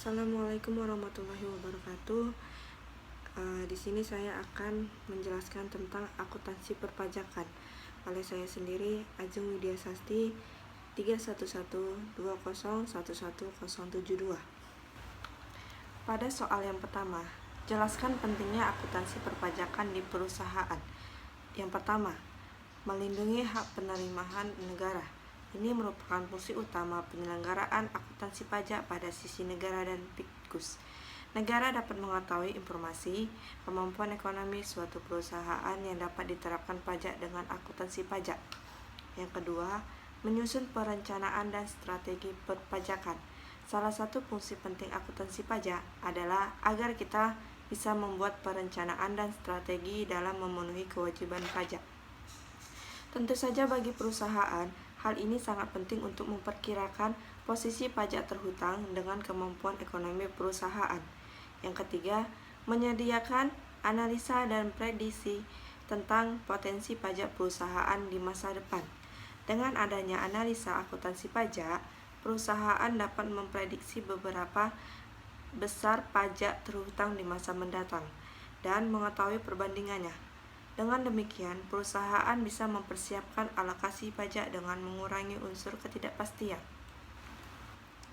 Assalamualaikum warahmatullahi wabarakatuh. Di sini saya akan menjelaskan tentang akuntansi perpajakan oleh saya sendiri, Ajeng Widya Sasti, 31120111072. Pada soal yang pertama, jelaskan pentingnya akuntansi perpajakan di perusahaan. Yang pertama, melindungi hak penerimaan negara. Ini merupakan fungsi utama penyelenggaraan akuntansi pajak pada sisi negara dan Pitkus. Negara dapat mengetahui informasi kemampuan ekonomi suatu perusahaan yang dapat diterapkan pajak dengan akuntansi pajak. Yang kedua, menyusun perencanaan dan strategi perpajakan. Salah satu fungsi penting akuntansi pajak adalah agar kita bisa membuat perencanaan dan strategi dalam memenuhi kewajiban pajak. Tentu saja bagi perusahaan, hal ini sangat penting untuk memperkirakan posisi pajak terhutang dengan kemampuan ekonomi perusahaan. Yang ketiga, menyediakan analisa dan prediksi tentang potensi pajak perusahaan di masa depan. Dengan adanya analisa akuntansi pajak, perusahaan dapat memprediksi beberapa besar pajak terhutang di masa mendatang dan mengetahui perbandingannya. Dengan demikian, perusahaan bisa mempersiapkan alokasi pajak dengan mengurangi unsur ketidakpastian.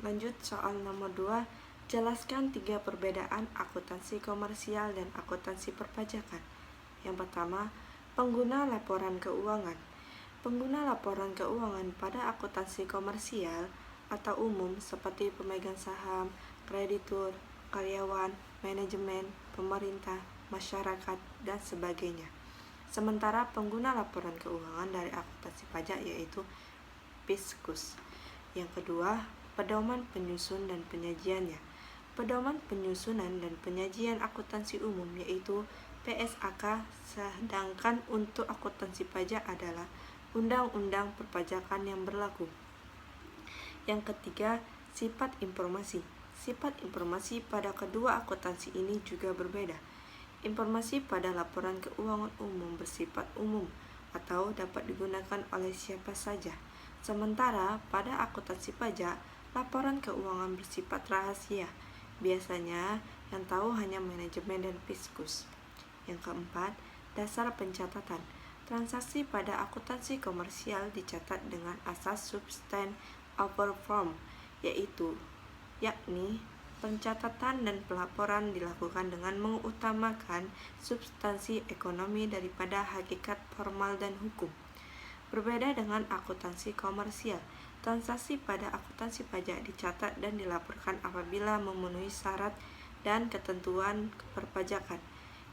Lanjut soal nomor 2, jelaskan 3 perbedaan akuntansi komersial dan akuntansi perpajakan. Yang pertama, pengguna laporan keuangan. Pengguna laporan keuangan pada akuntansi komersial atau umum seperti pemegang saham, kreditur, karyawan, manajemen, pemerintah, masyarakat, dan sebagainya. Sementara pengguna laporan keuangan dari akuntansi pajak yaitu Pitkus. Yang kedua, pedoman penyusun dan penyajiannya. Pedoman penyusunan dan penyajian akuntansi umum yaitu PSAK, sedangkan untuk akuntansi pajak adalah Undang-Undang Perpajakan yang berlaku. Yang ketiga, sifat informasi. Sifat informasi pada kedua akuntansi ini juga berbeda. Informasi pada laporan keuangan umum bersifat umum atau dapat digunakan oleh siapa saja. Sementara pada akuntansi pajak, laporan keuangan bersifat rahasia. Biasanya yang tahu hanya manajemen dan Pitkus. Yang keempat, dasar pencatatan. Transaksi pada akuntansi komersial dicatat dengan asas substance over form, yakni pencatatan dan pelaporan dilakukan dengan mengutamakan substansi ekonomi daripada hakikat formal dan hukum. Berbeda dengan akuntansi komersial, transaksi pada akuntansi pajak dicatat dan dilaporkan apabila memenuhi syarat dan ketentuan perpajakan,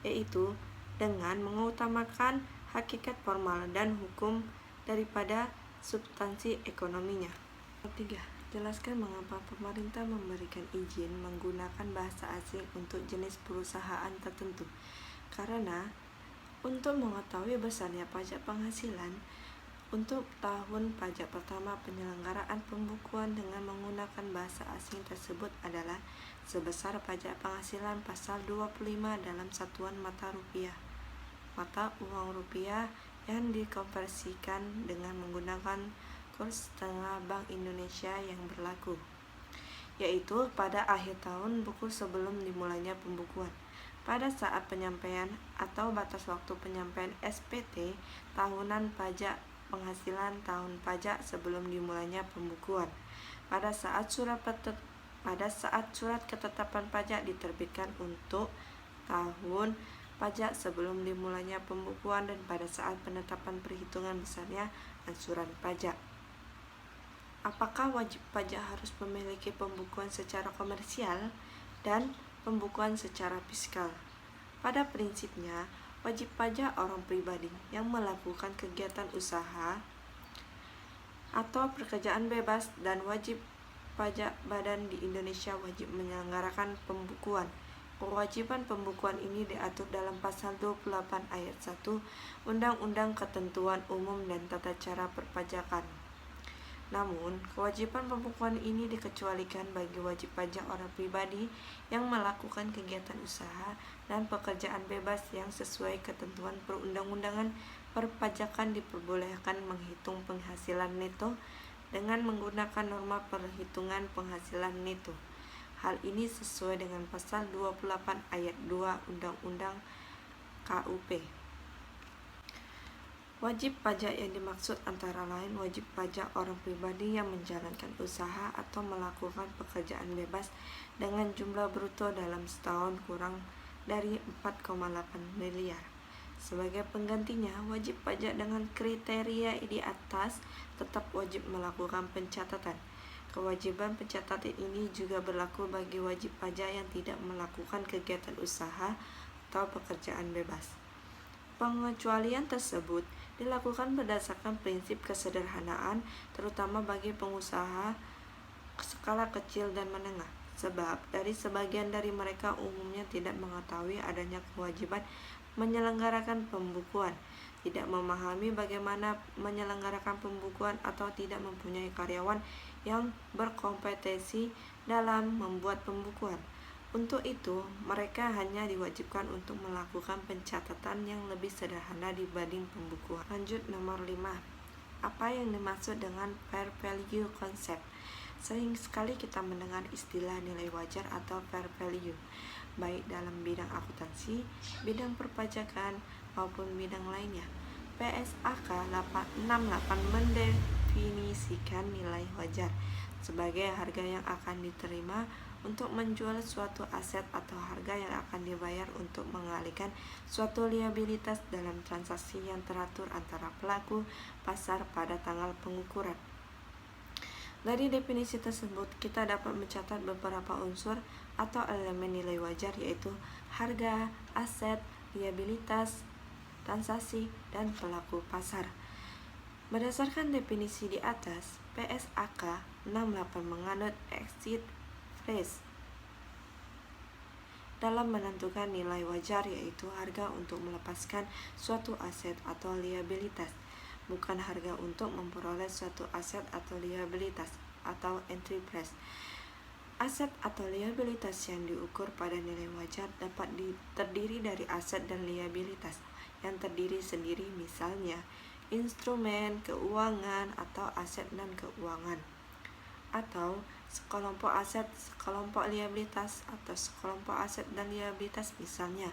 yaitu dengan mengutamakan hakikat formal dan hukum daripada substansi ekonominya. Ketiga, jelaskan mengapa pemerintah memberikan izin menggunakan bahasa asing untuk jenis perusahaan tertentu. Karena untuk mengetahui besarnya pajak penghasilan, untuk tahun pajak pertama penyelenggaraan pembukuan dengan menggunakan bahasa asing tersebut adalah sebesar pajak penghasilan pasal 25 dalam satuan mata uang rupiah yang dikonversikan dengan menggunakan kurs setengah Bank Indonesia yang berlaku, yaitu pada akhir tahun buku sebelum dimulainya pembukuan. Pada saat penyampaian atau batas waktu penyampaian SPT tahunan pajak penghasilan tahun pajak sebelum dimulainya pembukuan. Pada saat surat ketetapan pajak diterbitkan untuk tahun pajak sebelum dimulainya pembukuan dan pada saat penetapan perhitungan besarnya angsuran pajak. Apakah wajib pajak harus memiliki pembukuan secara komersial dan pembukuan secara fiskal? Pada prinsipnya, wajib pajak orang pribadi yang melakukan kegiatan usaha atau pekerjaan bebas dan wajib pajak badan di Indonesia wajib menyelenggarakan pembukuan. Kewajiban pembukuan ini diatur dalam pasal 28 ayat 1 Undang-Undang Ketentuan Umum dan Tata Cara Perpajakan. Namun, kewajiban pembukuan ini dikecualikan bagi wajib pajak orang pribadi yang melakukan kegiatan usaha dan pekerjaan bebas yang sesuai ketentuan perundang-undangan perpajakan diperbolehkan menghitung penghasilan neto dengan menggunakan norma perhitungan penghasilan neto. Hal ini sesuai dengan pasal 28 ayat 2 Undang-Undang KUP. Wajib pajak yang dimaksud antara lain wajib pajak orang pribadi yang menjalankan usaha atau melakukan pekerjaan bebas dengan jumlah bruto dalam setahun kurang dari 4,8 miliar. Sebagai penggantinya, wajib pajak dengan kriteria di atas tetap wajib melakukan pencatatan. Kewajiban pencatatan ini juga berlaku bagi wajib pajak yang tidak melakukan kegiatan usaha atau pekerjaan bebas. Pengecualian tersebut dilakukan berdasarkan prinsip kesederhanaan, terutama bagi pengusaha skala kecil dan menengah, sebab dari sebagian dari mereka umumnya tidak mengetahui adanya kewajiban menyelenggarakan pembukuan, tidak memahami bagaimana menyelenggarakan pembukuan, atau tidak mempunyai karyawan yang berkompetensi dalam membuat pembukuan. Untuk itu, mereka hanya diwajibkan untuk melakukan pencatatan yang lebih sederhana dibanding pembukuan. Lanjut nomor 5. Apa yang dimaksud dengan fair value concept? Sering sekali kita mendengar istilah nilai wajar atau fair value, baik dalam bidang akuntansi, bidang perpajakan, maupun bidang lainnya. PSAK 68 mendefinisikan nilai wajar sebagai harga yang akan diterima untuk menjual suatu aset atau harga yang akan dibayar untuk mengalihkan suatu liabilitas dalam transaksi yang teratur antara pelaku pasar pada tanggal pengukuran. Dari definisi tersebut, kita dapat mencatat beberapa unsur atau elemen nilai wajar, yaitu harga, aset, liabilitas, transaksi, dan pelaku pasar. Berdasarkan definisi di atas, PSAK 68 menganut exit phrase dalam menentukan nilai wajar, yaitu harga untuk melepaskan suatu aset atau liabilitas, bukan harga untuk memperoleh suatu aset atau liabilitas, atau entry price. Aset atau liabilitas yang diukur pada nilai wajar dapat terdiri dari aset dan liabilitas yang terdiri sendiri, misalnya instrumen keuangan atau aset dan keuangan, atau sekelompok aset, sekelompok liabilitas, atau sekelompok aset dan liabilitas, misalnya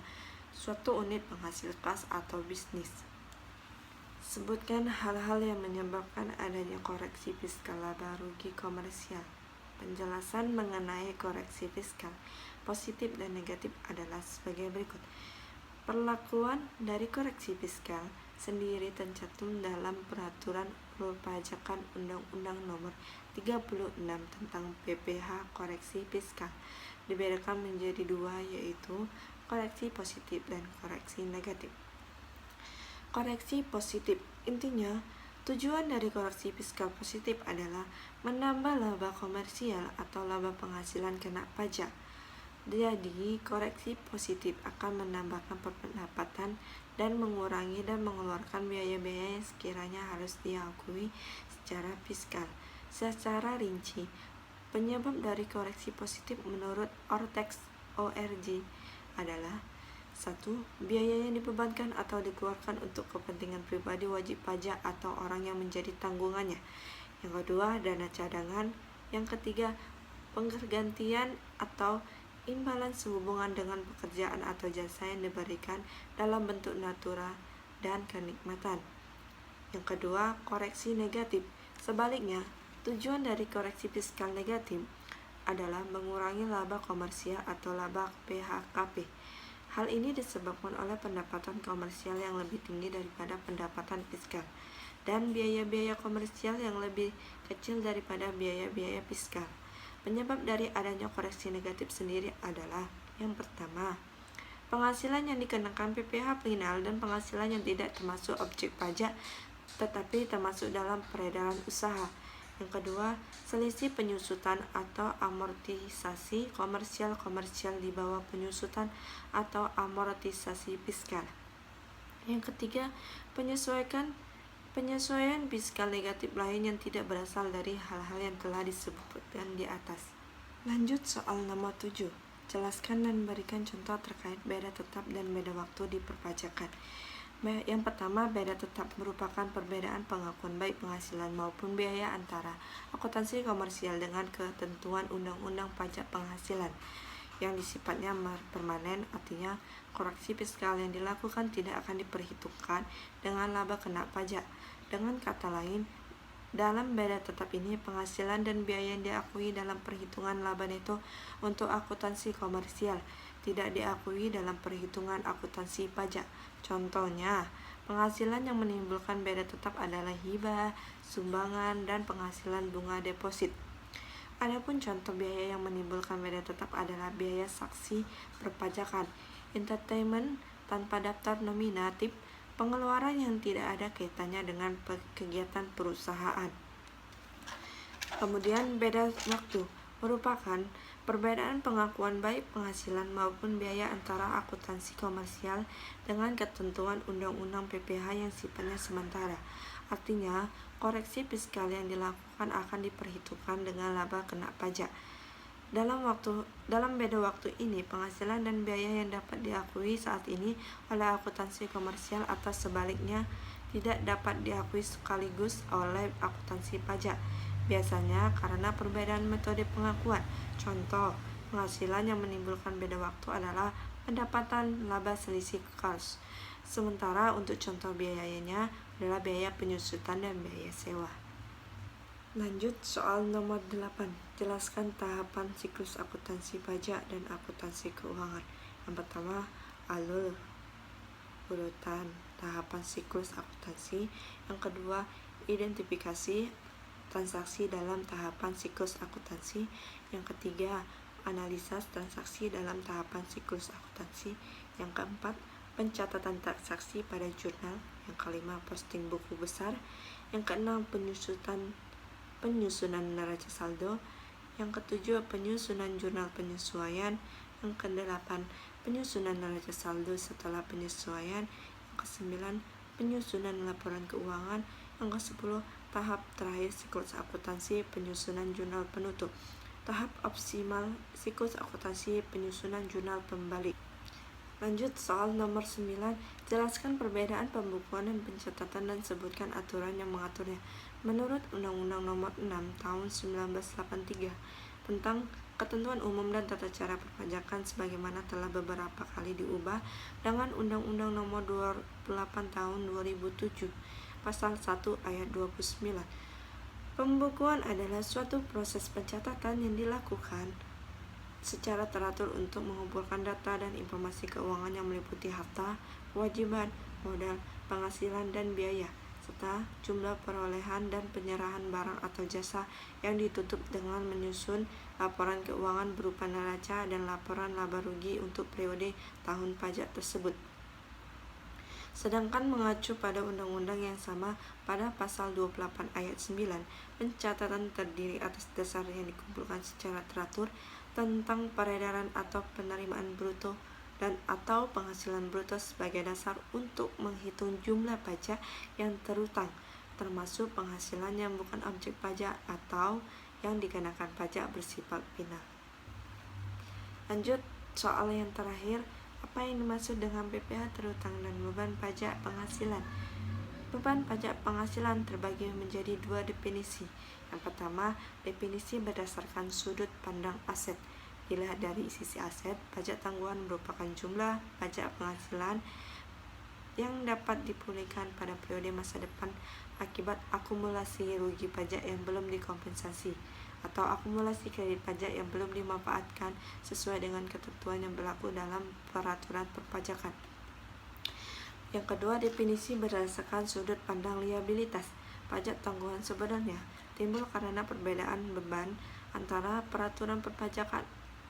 suatu unit penghasil kas atau bisnis. Sebutkan hal-hal yang menyebabkan adanya koreksi fiskal laba rugi komersial. Penjelasan mengenai koreksi fiskal positif dan negatif adalah sebagai berikut. Perlakuan dari koreksi fiskal sendiri tercantum dalam Peraturan Perpajakan Undang-Undang Nomor 36 tentang PPh koreksi fiskal. Dibedakan menjadi dua, yaitu koreksi positif dan koreksi negatif. Koreksi positif, intinya tujuan dari koreksi fiskal positif adalah menambah laba komersial atau laba penghasilan kena pajak. Jadi, koreksi positif akan menambahkan pendapatan dan mengurangi dan mengeluarkan biaya-biaya yang sekiranya harus diakui secara fiskal. Secara rinci, penyebab dari koreksi positif menurut Ortex-ORG adalah 1. Biaya yang dibebankan atau dikeluarkan untuk kepentingan pribadi wajib pajak atau orang yang menjadi tanggungannya. Yang kedua, dana cadangan. Yang ketiga, penggantian atau imbalan sehubungan dengan pekerjaan atau jasa yang diberikan dalam bentuk natura dan kenikmatan. Yang kedua, koreksi negatif. Sebaliknya, tujuan dari koreksi fiskal negatif adalah mengurangi laba komersial atau laba PHKP. Hal ini disebabkan oleh pendapatan komersial yang lebih tinggi daripada pendapatan fiskal dan biaya-biaya komersial yang lebih kecil daripada biaya-biaya fiskal. Penyebab dari adanya koreksi negatif sendiri adalah yang pertama, penghasilan yang dikenakan PPh final dan penghasilan yang tidak termasuk objek pajak tetapi termasuk dalam peredaran usaha. Yang kedua, selisih penyusutan atau amortisasi komersial di bawah penyusutan atau amortisasi fiskal. Yang ketiga, penyesuaian fiskal negatif lain yang tidak berasal dari hal-hal yang telah disebutkan di atas. Lanjut soal nomor 7. Jelaskan dan berikan contoh terkait beda tetap dan beda waktu di perpajakan. Yang pertama, beda tetap merupakan perbedaan pengakuan baik penghasilan maupun biaya antara akuntansi komersial dengan ketentuan Undang-Undang Pajak Penghasilan yang sifatnya permanen, artinya koreksi fiskal yang dilakukan tidak akan diperhitungkan dengan laba kena pajak. Dengan kata lain, dalam beda tetap ini, penghasilan dan biaya yang diakui dalam perhitungan laba neto untuk akuntansi komersial tidak diakui dalam perhitungan akuntansi pajak. Contohnya, penghasilan yang menimbulkan beda tetap adalah hibah, sumbangan, dan penghasilan bunga deposit. Adapun contoh biaya yang menimbulkan beda tetap adalah biaya saksi perpajakan, entertainment tanpa daftar nominatif, pengeluaran yang tidak ada kaitannya dengan kegiatan perusahaan. Kemudian beda waktu merupakan perbedaan pengakuan baik penghasilan maupun biaya antara akuntansi komersial dengan ketentuan Undang-Undang PPH yang sifatnya sementara. Artinya, koreksi fiskal yang dilakukan akan diperhitungkan dengan laba kena pajak. Dalam beda waktu ini, penghasilan dan biaya yang dapat diakui saat ini oleh akuntansi komersial atau sebaliknya tidak dapat diakui sekaligus oleh akuntansi pajak. Biasanya karena perbedaan metode pengakuan. Contoh, penghasilan yang menimbulkan beda waktu adalah pendapatan laba selisih cost. Sementara untuk contoh biayanya adalah biaya penyusutan dan biaya sewa. Lanjut soal nomor 8. Jelaskan tahapan siklus akuntansi pajak dan akuntansi keuangan. Yang pertama, alur urutan tahapan siklus akuntansi. Yang kedua, identifikasi transaksi dalam tahapan siklus akuntansi. Yang ketiga, analisa transaksi dalam tahapan siklus akuntansi. Yang keempat, pencatatan transaksi pada jurnal. Yang kelima, posting buku besar. Yang keenam, penyusunan neraca saldo. Yang ketujuh, penyusunan jurnal penyesuaian. Yang kedelapan, penyusunan neraca saldo setelah penyesuaian. Yang kesembilan, penyusunan laporan keuangan. Yang kesepuluh, tahap terakhir siklus akuntansi, penyusunan jurnal penutup. Tahap optimal siklus akuntansi, penyusunan jurnal pembalik. Lanjut soal nomor 9. Jelaskan perbedaan pembukuan dan pencatatan dan sebutkan aturan yang mengaturnya. Menurut Undang-Undang Nomor 6 Tahun 1983 tentang Ketentuan Umum dan Tata Cara Perpajakan sebagaimana telah beberapa kali diubah dengan Undang-Undang Nomor 28 Tahun 2007 Pasal 1 Ayat 29. Pembukuan adalah suatu proses pencatatan yang dilakukan secara teratur untuk mengumpulkan data dan informasi keuangan yang meliputi harta, kewajiban, modal, penghasilan, dan biaya, serta jumlah perolehan dan penyerahan barang atau jasa yang ditutup dengan menyusun laporan keuangan berupa neraca dan laporan laba rugi untuk periode tahun pajak tersebut. Sedangkan mengacu pada undang-undang yang sama pada pasal 28 ayat 9, pencatatan terdiri atas dasar yang dikumpulkan secara teratur tentang peredaran atau penerimaan bruto dan atau penghasilan bruto sebagai dasar untuk menghitung jumlah pajak yang terutang, termasuk penghasilan yang bukan objek pajak atau yang dikenakan pajak bersifat final. Lanjut soal yang terakhir, apa yang dimaksud dengan PPh terutang dan beban pajak penghasilan? Beban pajak penghasilan terbagi menjadi dua definisi. Yang pertama, definisi berdasarkan sudut pandang aset. Dilihat dari sisi aset, pajak tangguhan merupakan jumlah pajak penghasilan yang dapat dipulihkan pada periode masa depan akibat akumulasi rugi pajak yang belum dikompensasi atau akumulasi kredit pajak yang belum dimanfaatkan sesuai dengan ketentuan yang berlaku dalam peraturan perpajakan. Yang kedua, definisi berdasarkan sudut pandang liabilitas. Pajak tangguhan sebenarnya timbul karena perbedaan beban antara peraturan perpajakan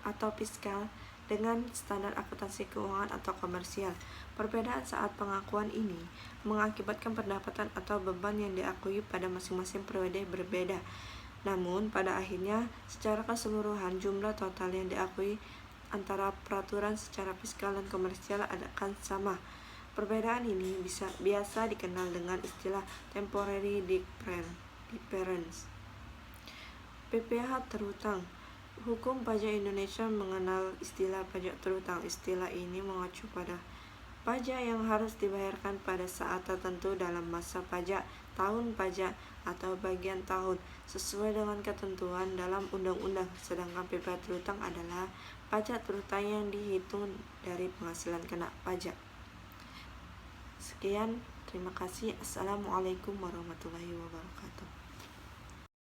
atau fiskal dengan standar akuntansi keuangan atau komersial. Perbedaan saat pengakuan ini mengakibatkan pendapatan atau beban yang diakui pada masing-masing periode berbeda. Namun, pada akhirnya, secara keseluruhan jumlah total yang diakui antara peraturan secara fiskal dan komersial akan sama. Perbedaan ini biasa dikenal dengan istilah temporary difference. PPh terutang. Hukum pajak Indonesia mengenal istilah pajak terutang. Istilah ini mengacu pada Pajak yang harus dibayarkan pada saat tertentu dalam masa pajak, tahun pajak, atau bagian tahun sesuai dengan ketentuan dalam undang-undang. Sedangkan bebas berhutang adalah pajak terutang yang dihitung dari penghasilan kena pajak. Sekian, terima kasih. Assalamualaikum warahmatullahi wabarakatuh.